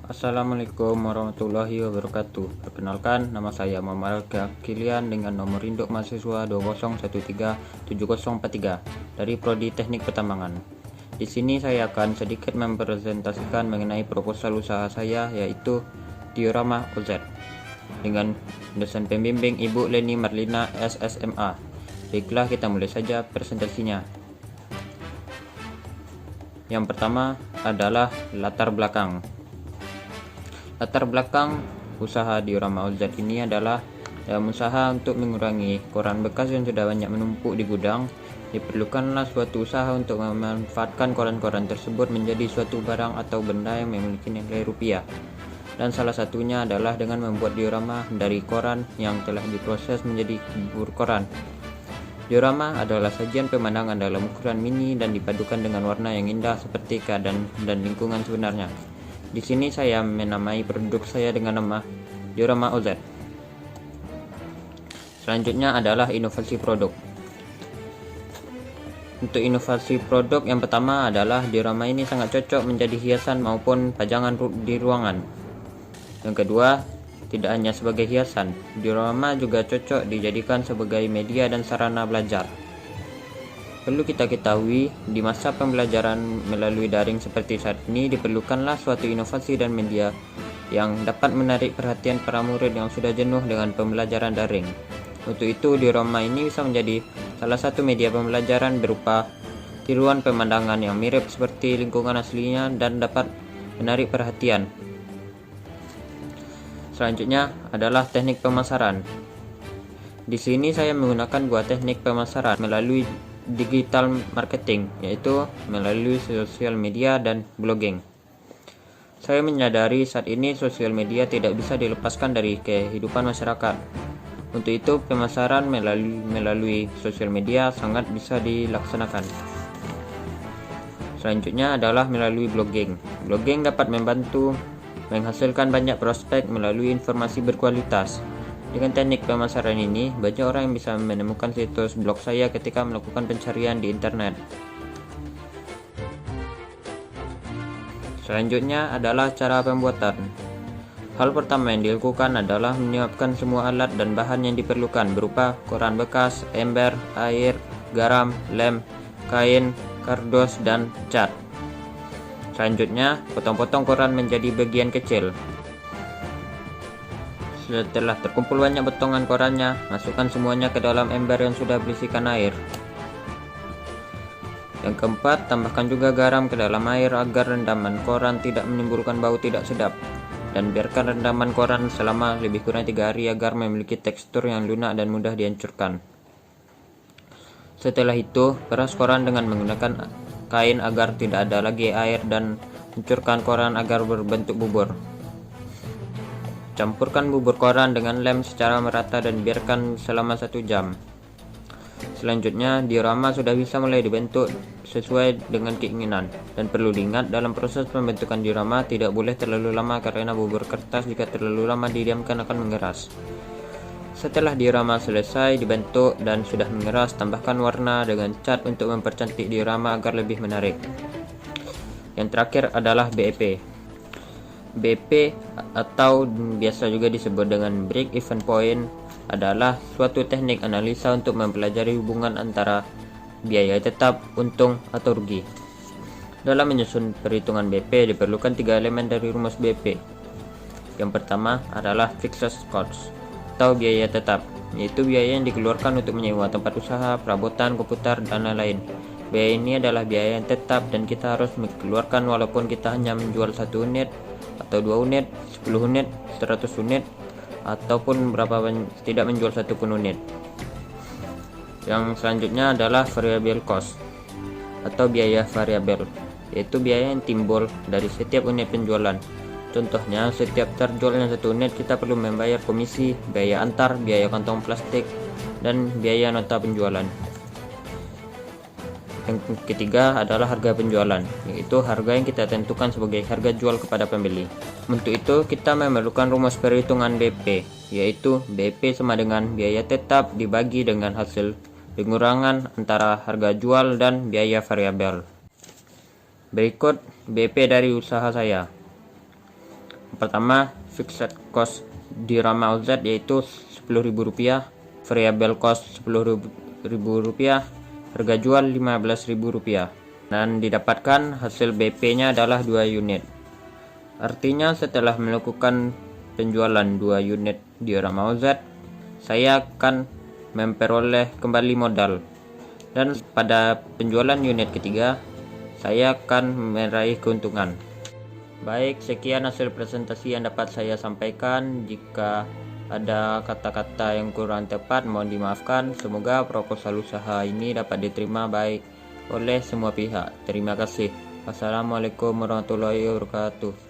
Assalamualaikum warahmatullahi wabarakatuh. Perkenalkan, nama saya Muhammad Kilian dengan nomor induk mahasiswa 20137043 dari Prodi Teknik Pertambangan. Di sini saya akan sedikit mempresentasikan mengenai proposal usaha saya, yaitu diorama OZ dengan dosen pembimbing Ibu Leni Marlina SSMA. Baiklah, kita mulai saja presentasinya. Yang pertama adalah latar belakang. Latar belakang usaha diorama OZ ini adalah dalam usaha untuk mengurangi koran bekas yang sudah banyak menumpuk di gudang. Diperlukanlah suatu usaha untuk memanfaatkan koran-koran tersebut menjadi suatu barang atau benda yang memiliki nilai rupiah. Dan salah satunya adalah dengan membuat diorama dari koran yang telah diproses menjadi bubur koran. Diorama adalah sajian pemandangan dalam ukuran mini dan dipadukan dengan warna yang indah seperti keadaan dan lingkungan sebenarnya. Di sini saya menamai produk saya dengan nama diorama OZ. Selanjutnya adalah inovasi produk. Untuk inovasi produk yang pertama adalah diorama ini sangat cocok menjadi hiasan maupun pajangan di ruangan. Yang kedua, tidak hanya sebagai hiasan, diorama juga cocok dijadikan sebagai media dan sarana belajar. Perlu kita ketahui, di masa pembelajaran melalui daring seperti saat ini diperlukanlah suatu inovasi dan media yang dapat menarik perhatian para murid yang sudah jenuh dengan pembelajaran daring. Untuk itu, diorama ini bisa menjadi salah satu media pembelajaran berupa tiruan pemandangan yang mirip seperti lingkungan aslinya dan dapat menarik perhatian. Selanjutnya adalah teknik pemasaran. Di sini saya menggunakan dua teknik pemasaran melalui digital marketing, yaitu melalui sosial media dan blogging. Saya menyadari saat ini sosial media tidak bisa dilepaskan dari kehidupan masyarakat. Untuk itu, pemasaran melalui sosial media sangat bisa dilaksanakan. Selanjutnya adalah melalui blogging. Blogging dapat membantu menghasilkan banyak prospek melalui informasi berkualitas. Dengan teknik pemasaran ini, banyak orang yang bisa menemukan situs blog saya ketika melakukan pencarian di internet. Selanjutnya adalah cara pembuatan. Hal pertama yang dilakukan adalah menyiapkan semua alat dan bahan yang diperlukan berupa koran bekas, ember, air, garam, lem, kain, kardus, dan cat. Selanjutnya, potong-potong koran menjadi bagian kecil. Setelah terkumpul banyak potongan korannya, masukkan semuanya ke dalam ember yang sudah berisikan air. Yang keempat, tambahkan juga garam ke dalam air agar rendaman koran tidak menimbulkan bau tidak sedap. Dan biarkan rendaman koran selama lebih kurang 3 hari agar memiliki tekstur yang lunak dan mudah dihancurkan. Setelah itu, peras koran dengan menggunakan kain agar tidak ada lagi air dan hancurkan koran agar berbentuk bubur. Campurkan bubur koran dengan lem secara merata dan biarkan selama 1 jam. Selanjutnya, diorama sudah bisa mulai dibentuk sesuai dengan keinginan. Dan perlu diingat, dalam proses pembentukan diorama tidak boleh terlalu lama karena bubur kertas jika terlalu lama didiamkan akan mengeras. Setelah diorama selesai dibentuk dan sudah mengeras, tambahkan warna dengan cat untuk mempercantik diorama agar lebih menarik. Yang terakhir adalah BEP. BEP atau biasa juga disebut dengan break even point adalah suatu teknik analisa untuk mempelajari hubungan antara biaya tetap, untung, atau rugi. Dalam menyusun perhitungan BEP diperlukan 3 elemen dari rumus BEP. Yang pertama adalah fixed cost atau biaya tetap, yaitu biaya yang dikeluarkan untuk menyewa tempat usaha, perabotan, komputer, dan lain-lain. Biaya ini adalah biaya yang tetap dan kita harus mengeluarkan walaupun kita hanya menjual 1 unit atau 2 unit, 10 unit, 100 unit, ataupun tidak menjual 1 pun unit. Yang selanjutnya adalah variable cost atau biaya variabel, yaitu biaya yang timbul dari setiap unit penjualan. Contohnya, setiap terjualnya 1 unit kita perlu membayar komisi, biaya antar, biaya kantong plastik, dan biaya nota penjualan. Yang ketiga adalah harga penjualan, yaitu harga yang kita tentukan sebagai harga jual kepada pembeli. Untuk itu, kita memerlukan rumus perhitungan BP, yaitu BP sama dengan biaya tetap dibagi dengan hasil pengurangan antara harga jual dan biaya variabel. Berikut BP dari usaha saya. Pertama, fixed cost di Rama OZ yaitu Rp10.000, variable cost Rp10.000, harga jual Rp15.000, dan didapatkan hasil BP-nya adalah 2 unit. Artinya setelah melakukan penjualan 2 unit di Rama OZ, saya akan memperoleh kembali modal, dan pada penjualan unit ketiga saya akan meraih keuntungan. Baik, sekian hasil presentasi yang dapat saya sampaikan. Jika ada kata-kata yang kurang tepat, mohon dimaafkan. Semoga proposal usaha ini dapat diterima baik oleh semua pihak. Terima kasih. Wassalamualaikum warahmatullahi wabarakatuh.